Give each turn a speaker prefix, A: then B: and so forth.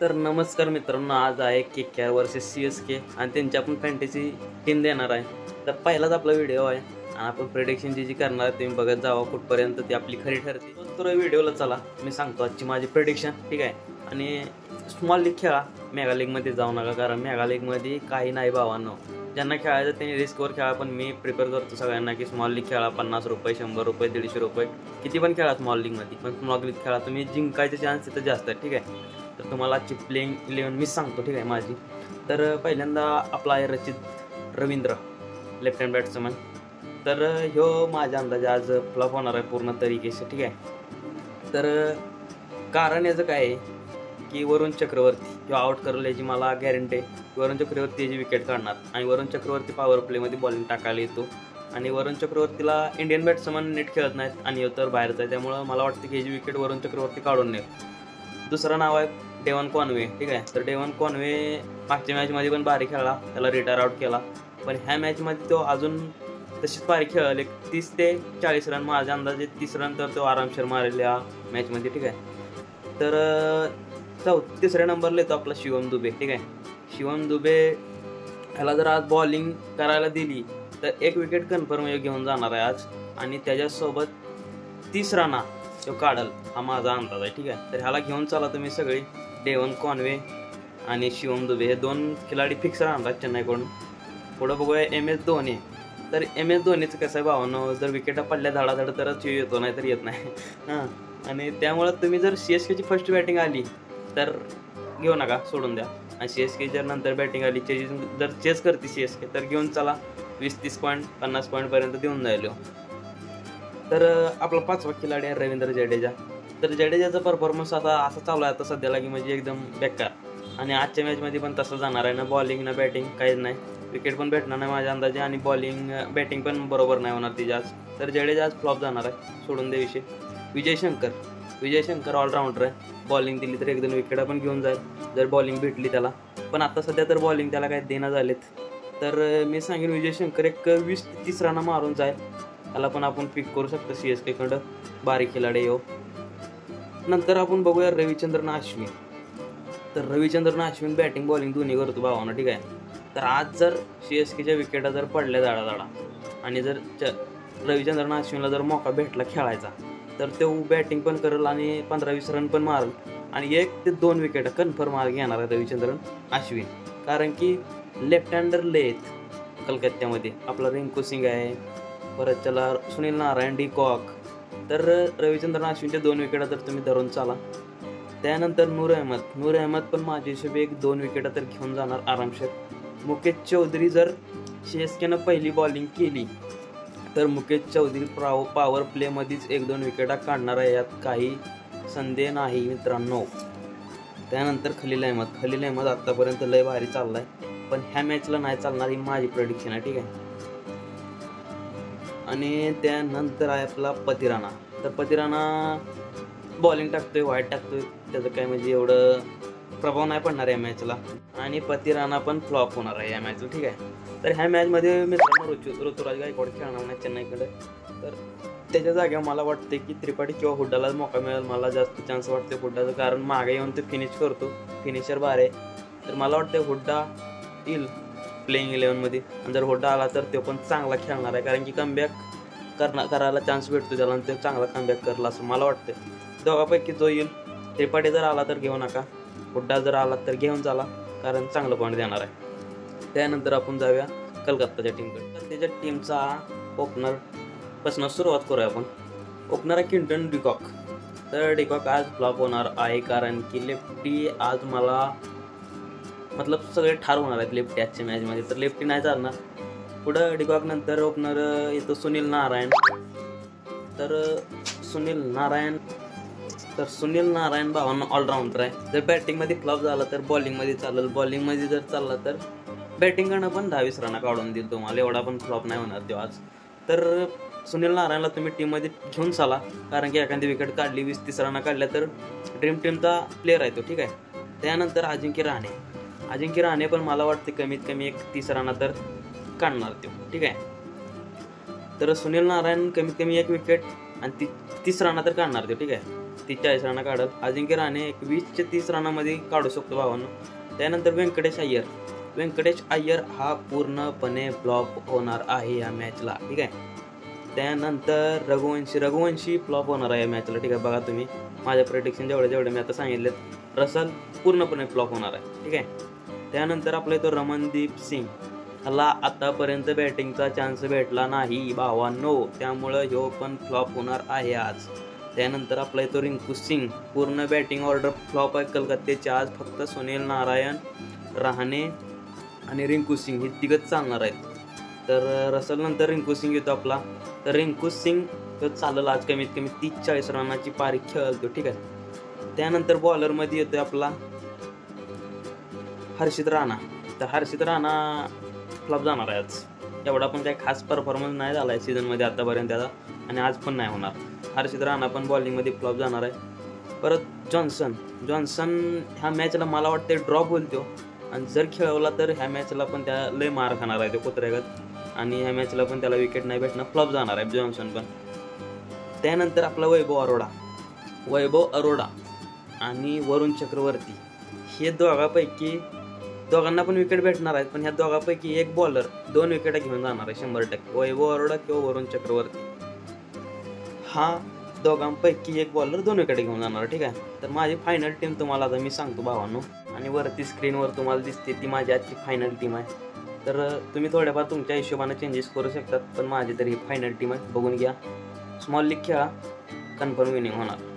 A: तर नमस्कार मित्रांनो, आज आहे KKR वर्सेस CSK आणि त्यांची आपण फॅन्टसी टीम देणार आहे. तर पहिलाच आपला व्हिडिओ आहे आणि आपण प्रेडिक्शन जी करणार आहे तुम्ही बघत जावा कुठपर्यंत ती आपली खरी ठरते. तर व्हिडिओला चला, मी सांगतो आजची माझी प्रेडिक्शन, ठीक आहे. आणि स्मॉल लीग खेळा, मेगा लीगमध्ये जाऊ नका, कारण मेगा लीगमध्ये काही नाही भावांनो. ज्यांना खेळायचं त्यांनी रिस्कवर खेळा, पण मी प्रिफर करतो सगळ्यांना की स्मॉल लीग खेळा. 50 रुपये, 100 रुपये, 150 रुपये किती पण खेळा स्मॉल लीगमध्ये, पण स्मॉल लीग खेळा, तुम्ही जिंकायचे चान्स तिथं जास्त आहे, ठीक आहे. तर तुम्हाला आजची प्लेइंग 11 मीच सांगतो, ठीक आहे माझी. तर पहिल्यांदा आपला आहे रवींद्र, लेफ्ट हँड बॅट्समन. तर ह्यो माझ्या अंदाजे आज फ्लॉप होणार आहे पूर्ण तरीकेशी, ठीक आहे. तर कारण याचं काय आहे की वरुण चक्रवर्ती किंवा आउट करेल याची मला गॅरंटी आहे. वरुण चक्रवर्ती याची विकेट काढणार आणि वरुण चक्रवर्ती पॉवर प्लेमध्ये बॉलिंग टाकायला येतो आणि वरुण चक्रवर्तीला इंडियन बॅट्समन नीट खेळत नाहीत आणि तर बाहेरचा आहे, त्यामुळं मला वाटतं की याची विकेट वरुण चक्रवर्ती काढून नये. दुसरं नाव आहे डेव्हन कॉनवे, ठीक आहे. तर डेव्हन कॉनवे मागच्या मॅचमध्ये पण भारी खेळला, त्याला रिटायर आउट केला, पण ह्या मॅचमध्ये तो अजून तशीच भारी खेळले. 30 ते 40 रन, माझ्या अंदाजे 30 रन तर तो आरामशीर मारेल या मॅचमध्ये, ठीक आहे. तर तिसऱ्या नंबरला येतो आपला शिवम दुबे, ठीक आहे. शिवम दुबे ह्याला जर आज बॉलिंग करायला दिली तर एक विकेट कन्फर्म घेऊन जाणार आहे आज आणि त्याच्यासोबत 30 रना तो काढल, हा माझा अंदाज आहे, ठीक आहे. तर ह्याला घेऊन चला तुम्ही सगळी. डेव्हन कॉनवे आणि शिवम दुबे हे दोन खिलाडी फिक्स राहणार चेन्नईकडून. पुढं बघूया MS धोनी. तर MS धोनीचं कसं आहे भावांनो, जर विकेटा पडल्या धडाधड तरच येतो, नाही तर येत नाही. हां, आणि त्यामुळं तुम्ही जर CSKची फर्स्ट बॅटिंग आली तर घेऊ नका, सोडून द्या. आणि CSK जर नंतर बॅटिंग आली, जर चेस करते CSK तर घेऊन चला. 20-30 पॉईंट 50 पॉईंटपर्यंत देऊन जाईल. तर आपला पाचवा खिलाडी आहे रवींद्र जडेजा. तर जडेजाचा परफॉर्मन्स आता असा चालू आहे आता सध्याला की म्हणजे एकदम बेकार, आणि आजच्या मॅचमध्ये पण तसं जाणार आहे. ना बॉलिंग ना बॅटिंग काहीच नाही, विकेट पण भेटणार नाही माझ्या अंदाजे आणि बॅटिंग पण बरोबर नाही होणार तिची आज. तर जडेजा आज फ्लॉप जाणार आहे, सोडून दे विषय. विजय शंकर ऑलराऊंडर आहे, बॉलिंग दिली तर 1-2 विकेटा पण घेऊन जाईल जर बॉलिंग भेटली त्याला, पण आता सध्या तर बॉलिंग त्याला काही देणं झालेत. तर मी सांगेन विजय शंकर एक 20 ते 30 रन मारून जाईल, त्याला पण आपण पिक करू शकतो CSKकडं, बारीक खिलाडी येऊ. नंतर आपण बघूया रविचंद्रन अश्विन. तर रविचंद्रन अश्विन बॅटिंग बॉलिंग दोन्ही करतो भावानं, ठीक आहे. तर आज जर CSKच्या विकेटा जर पडल्या जाडा आणि जर रविचंद्रन अश्विनला जर मौका भेटला खेळायचा तर तो बॅटिंग पण करेल आणि 15-20 रन पण मारेल आणि 1 ते 2 विकेटा कन्फर्म घेणार आहे रविचंद्रन अश्विन. कारण की लेफ्ट हँडर लेथ कलकत्त्यामध्ये आपला रिंकू सिंग आहे, परत त्याला सुनील नारायण, डी कॉक. तर रविचंद्रन अश्विनच्या 2 विकेटा तर तुम्ही धरून चाला. त्यानंतर नूर अहमद पण माझ्या हिशोबी 1-2 विकेटा तर घेऊन जाणार आरामशीर. मुकेश चौधरी जर CSKनं पहिली बॉलिंग केली तर मुकेश चौधरी पॉवर प्लेमध्येच 1-2 विकेटा काढणार आहे, यात काही संदेह नाही मित्रांनो. त्यानंतर खलील अहमद आत्तापर्यंत लय भारी चालला आहे, पण ह्या मॅचला नाही चालणार, ही माझी प्रेडिक्शन आहे, ठीक आहे. आणि त्यानंतर आहे आपला पती राणा. तर पती राणा बॉलिंग टाकतोय, वाईट टाकतोय, त्याचं काय म्हणजे एवढं प्रभाव नाही पडणार या मॅचला आणि पती राणा पण फ्लॉप होणार आहे या मॅचला, ठीक आहे. तर ह्या मॅचमध्ये मित्रांनो ऋतुराज गायकवाड खेळणार नाही चेन्नईकडे, तर त्याच्या जागेवर मला वाटते की त्रिपाठी किंवा हुड्डालाच मौका मिळेल. मला जास्त चान्स वाटते हुड्डाचं, कारण मागे येऊन ते फिनिश करतो, फिनिशर बाहेर आहे. तर मला वाटतं हुड्डा येईल प्लेइंग 11मध्ये आणि जर हुड्डा आला तर तो पण चांगला खेळणार आहे, कारण की कमबॅक करायला चान्स भेटतो त्याला आणि तो चांगला कमबॅक करला असं मला वाटतं. दोघांपैकी जो येईल, त्रिपाठी जर आला तर घेऊ नका, हुड्डा जर आला तर घेऊन चाला, कारण चांगलं पॉईंट देणार आहे. त्यानंतर आपण जाऊया कलकत्ताच्या टीमकडे. तर त्याच्या टीमचा ओपनरपासून सुरुवात करूया आपण. ओपनर आहे क्विंटन डिकॉक. तर डिकॉक आज फ्लॉप होणार आहे, कारण की लेफ्टी आज मला सगळे ठार होणार आहेत लेफ्टी आजच्या मॅचमध्ये, तर लेफ्टी नाही चालणार. पुढं डिकॉक नंतर ओपनर येतो सुनील नारायण. तर सुनील नारायण भावांना ऑलराऊंडर आहे. जर बॅटिंगमध्ये फ्लॉप झाला तर बॉलिंगमध्ये चालेल, बॉलिंगमध्ये जर चालला तर बॅटिंग करणं पण 10-20 रन काढून देईल तुम्हाला, एवढा पण फ्लॉप नाही होणार तो आज. तर सुनील नारायणला तुम्ही टीममध्ये घेऊन चाला, कारण की एखादी विकेट काढली, 20-30 रन काढल्या तर ड्रीम टीमचा प्लेअर आहे तो, ठीक आहे. त्यानंतर अजिंक्य रहाणे पण मला वाटते कमीत कमी 30 रन तर काढणार तो, ठीक आहे. तर सुनील नारायण कमीत कमी 1 विकेट आणि 30 रन तर काढणार तो, ठीक आहे. 40 रन काढल. अजिंक्य राणे 20 ते 30 रनामध्ये काढू शकतो भावांनो. त्यानंतर व्यंकटेश अय्यर हा पूर्णपणे फ्लॉप होणार आहे या मॅचला, ठीक आहे. त्यानंतर रघुवंशी फ्लॉप होणार आहे या मॅचला, ठीक आहे. बघा तुम्ही माझ्या प्रेडिक्शन जेवढे मी आता सांगितलेत. रसल पूर्णपणे फ्लॉप होणार आहे, ठीक आहे. त्यानंतर आपला येतो रमनदीप सिंग. ह्याला आतापर्यंत बॅटिंगचा चान्स भेटला नाही भावांनो, त्यामुळं ह्यो पण फ्लॉप होणार आहे आज. त्यानंतर आपला येतो रिंकू सिंग. पूर्ण बॅटिंग ऑर्डर फ्लॉप आहे कलकत्त्याचे आज. फक्त सुनील नारायण, रहाणे आणि रिंकू सिंग हे तिघच चालणार आहेत. तर रसल नंतर रिंकू सिंग येतो आपला. तर रिंकू सिंग तो चालेल आज कमीत कमी 30-40 रनाची पारी खेळतो, ठीक आहे. त्यानंतर बॉलरमध्ये येतो आपला हर्षित राणा. तर हर्षित राणा फ्लॉप जाणार आहे आज. एवढा पण काही खास परफॉर्मन्स नाही झाला आहे सीझनमध्ये आतापर्यंत त्याचा, आणि आज पण नाही होणार. हर्षित राणा पण बॉलिंगमध्ये फ्लॉप जाणार आहे. परत जॉन्सन ह्या मॅचला मला वाटतं ड्रॉप होईल तो, आणि जर खेळवला तर ह्या मॅचला पण त्या लय मार खाणार आहे तो कुत्र्यागत, आणि ह्या मॅचला पण त्याला विकेट नाही भेटणं, फ्लॉप जाणार आहे जॉन्सन पण. त्यानंतर आपला वैभव अरोडा आणि वरुण चक्रवर्ती हे दोघांना पण विकेट भेटणार आहेत. पण ह्या दोघांपैकी एक बॉलर 2 विकेट घेऊन जाणार आहे 100%. वैभव अरोडा किंवा वरुण चक्रवर्ती हा दोघांपैकी एक बॉलर 2 विकेट घेऊन जाणार, ठीक आहे. तर माझी फायनल टीम तुम्हाला आता मी सांगतो भावांनो, आणि वरती स्क्रीनवर तुम्हाला दिसते ती माझी आजची फायनल टीम आहे. तर तुम्ही थोड्याफार तुमच्या हिशोबाने चेंजेस करू शकतात, पण माझी तरी फायनल टीम आहे, बघून घ्या. स्मॉल लीग खेळा, कन्फर्म विनिंग होणार.